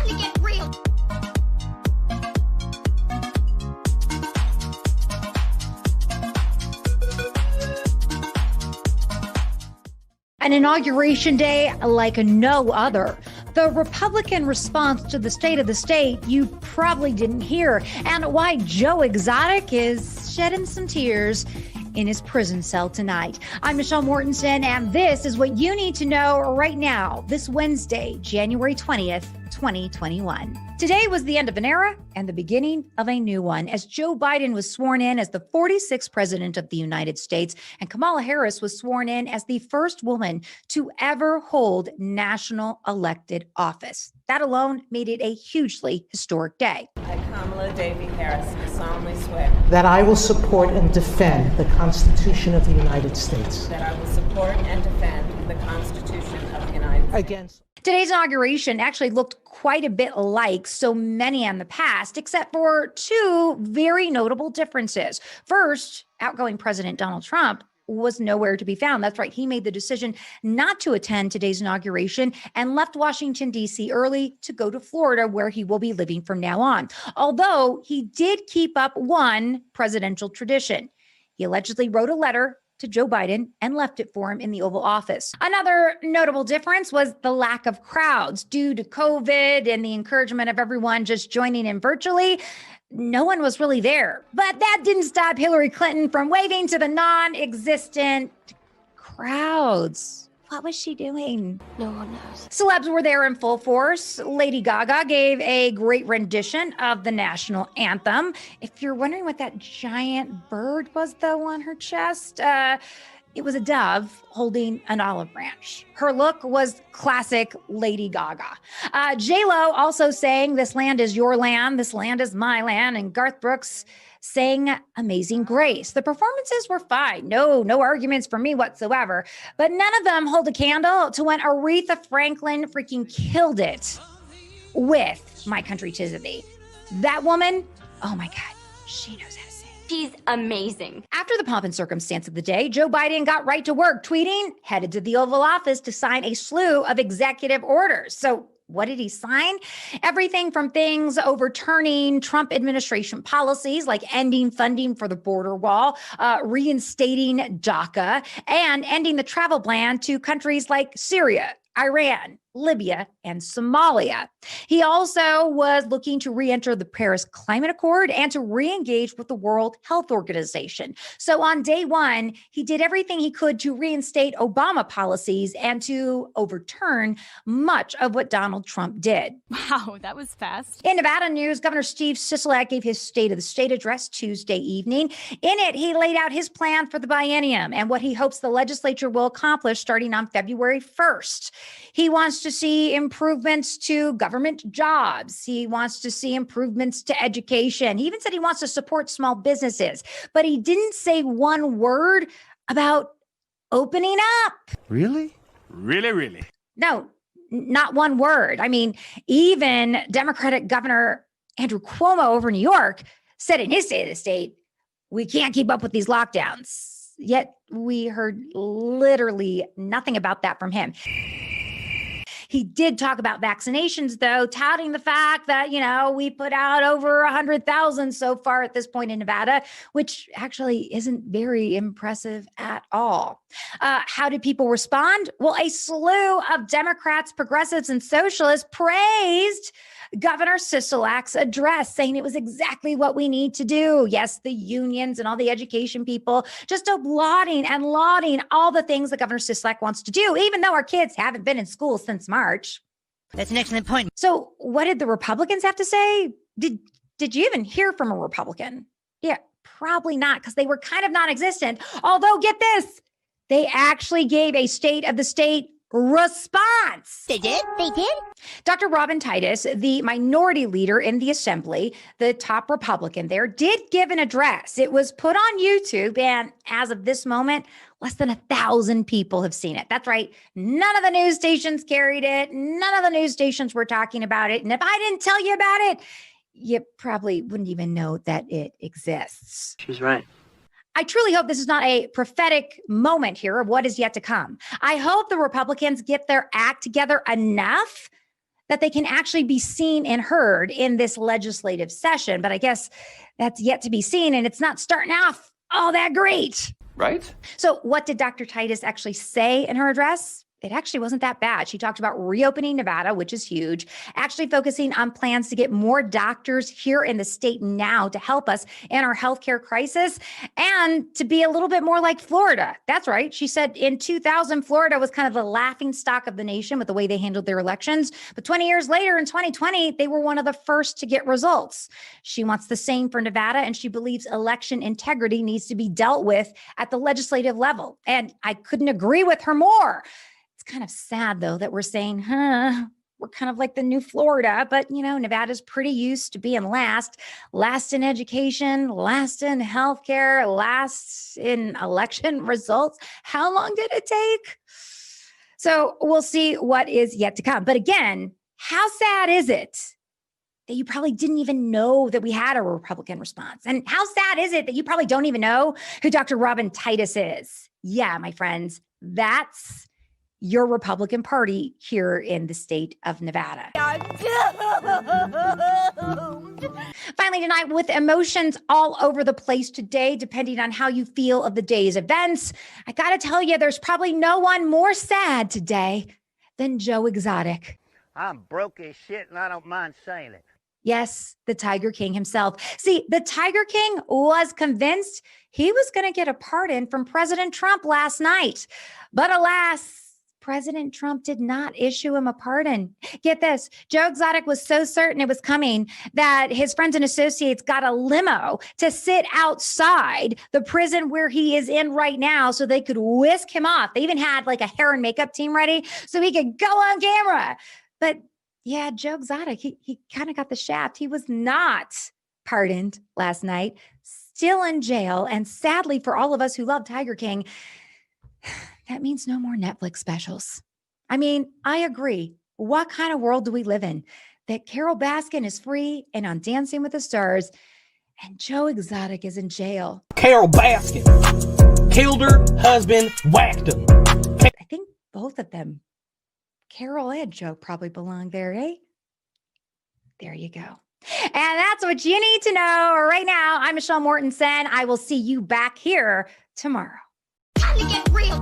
time to get real. An inauguration day like no other. The Republican response to the state of the state you probably didn't hear, and why Joe Exotic is shedding some tears in his prison cell tonight. I'm Michelle Mortensen, and this is what you need to know right now, this Wednesday, January 20th, 2021. Today was the end of an era and the beginning of a new one, as Joe Biden was sworn in as the 46th president of the United States, and Kamala Harris was sworn in as the first woman to ever hold national elected office. That alone made it a hugely historic day. I, Kamala Davy Harris, do solemnly swear that I will support and defend the Constitution of the United States. that I will support and defend the Constitution of the United States Against Today's inauguration actually looked quite a bit like so many in the past, except for two very notable differences. First, outgoing President Donald Trump was nowhere to be found. That's right. He made the decision not to attend today's inauguration and left Washington, D.C. early to go to Florida, where he will be living from now on. Although he did keep up one presidential tradition. He allegedly wrote a letter to Joe Biden and left it for him in the Oval Office. Another notable difference was the lack of crowds due to COVID and the encouragement of everyone just joining in virtually. No one was really there, but that didn't stop Hillary Clinton from waving to the non-existent crowds. What was she doing? No one knows. Celebs were there in full force. Lady Gaga gave a great rendition of the national anthem. If you're wondering what that giant bird was, though, on her chest, it was a dove holding an olive branch. Her look was classic Lady Gaga. J-Lo also sang "This Land Is Your Land, This Land Is My Land," and Garth Brooks sang "Amazing Grace." The performances were fine. No arguments for me whatsoever. But none of them hold a candle to when Aretha Franklin freaking killed it with "My Country 'Tis of Thee." That woman, oh my God, she knows how to sing. She's amazing. After the pomp and circumstance of the day, Joe Biden got right to work, tweeting, headed to the Oval Office to sign a slew of executive orders. So what did he sign? Everything from things overturning Trump administration policies like ending funding for the border wall, reinstating DACA, and ending the travel ban to countries like Syria, Iran, Libya, and Somalia. He also was looking to re-enter the Paris Climate Accord and to re-engage with the World Health Organization. So on day one, he did everything he could to reinstate Obama policies and to overturn much of what Donald Trump did. Wow, that was fast. In Nevada news, Governor Steve Sisolak gave his State of the State address Tuesday evening. In it, he laid out his plan for the biennium and what he hopes the legislature will accomplish starting on February 1st. He wants to see improvements to government jobs. He wants to see improvements to education. He even said he wants to support small businesses, but he didn't say one word about opening up. Really? Really? No, not one word. I mean, even Democratic Governor Andrew Cuomo over New York said in his State of the State, we can't keep up with these lockdowns. Yet we heard literally nothing about that from him. He did talk about vaccinations, though, touting the fact that, we put out over 100,000 so far at this point in Nevada, which actually isn't very impressive at all. How did people respond? Well, a slew of Democrats, progressives, and socialists praised Governor Sisolak's address, saying it was exactly what we need to do. Yes, the unions and all the education people just applauding and lauding all the things that Governor Sisolak wants to do, even though our kids haven't been in school since March. That's an excellent point. So what did the Republicans have to say? Did you even hear from a Republican? Yeah, probably not, because they were kind of non-existent. Although, get this, they actually gave a State of the State response. They did? They did? Dr. Robin Titus, the minority leader in the assembly, the top Republican there, did give an address. It was put on YouTube, and as of this moment, less than 1,000 people have seen it. That's right. None of the news stations carried it. None of the news stations were talking about it. And if I didn't tell you about it, you probably wouldn't even know that it exists. She's right. I truly hope this is not a prophetic moment here of what is yet to come. I hope the Republicans get their act together enough that they can actually be seen and heard in this legislative session. But I guess that's yet to be seen, and it's not starting off all that great. Right? So what did Dr. Titus actually say in her address? It actually wasn't that bad. She talked about reopening Nevada, which is huge, actually focusing on plans to get more doctors here in the state now to help us in our healthcare crisis and to be a little bit more like Florida. That's right. She said in 2000, Florida was kind of the laughing stock of the nation with the way they handled their elections. But 20 years later in 2020, they were one of the first to get results. She wants the same for Nevada, and she believes election integrity needs to be dealt with at the legislative level. And I couldn't agree with her more. It's kind of sad, though, that we're saying, we're kind of like the new Florida, but, Nevada's pretty used to being last in education, last in healthcare, last in election results. How long did it take? So we'll see what is yet to come. But again, how sad is it that you probably didn't even know that we had a Republican response? And how sad is it that you probably don't even know who Dr. Robin Titus is? Yeah, my friends, that's your Republican Party here in the state of Nevada. Finally tonight, with emotions all over the place today, depending on how you feel of the day's events, I gotta tell you, there's probably no one more sad today than Joe Exotic. I'm broke as shit and I don't mind saying it. Yes, the Tiger King himself. See, the Tiger King was convinced he was going to get a pardon from President Trump last night. But alas, President Trump did not issue him a pardon. Get this, Joe Exotic was so certain it was coming that his friends and associates got a limo to sit outside the prison where he is in right now so they could whisk him off. They even had like a hair and makeup team ready so he could go on camera. But yeah, Joe Exotic, he kind of got the shaft. He was not pardoned last night, still in jail. And sadly, for all of us who love Tiger King, that means no more Netflix specials. I mean, I agree. What kind of world do we live in that Carol Baskin is free and on Dancing with the Stars and Joe Exotic is in jail? Carol Baskin killed her husband, whacked him. I think both of them, Carol and Joe, probably belong there, eh? There you go. And that's what you need to know right now. I'm Michelle Mortensen. I will see you back here tomorrow. Time to get real.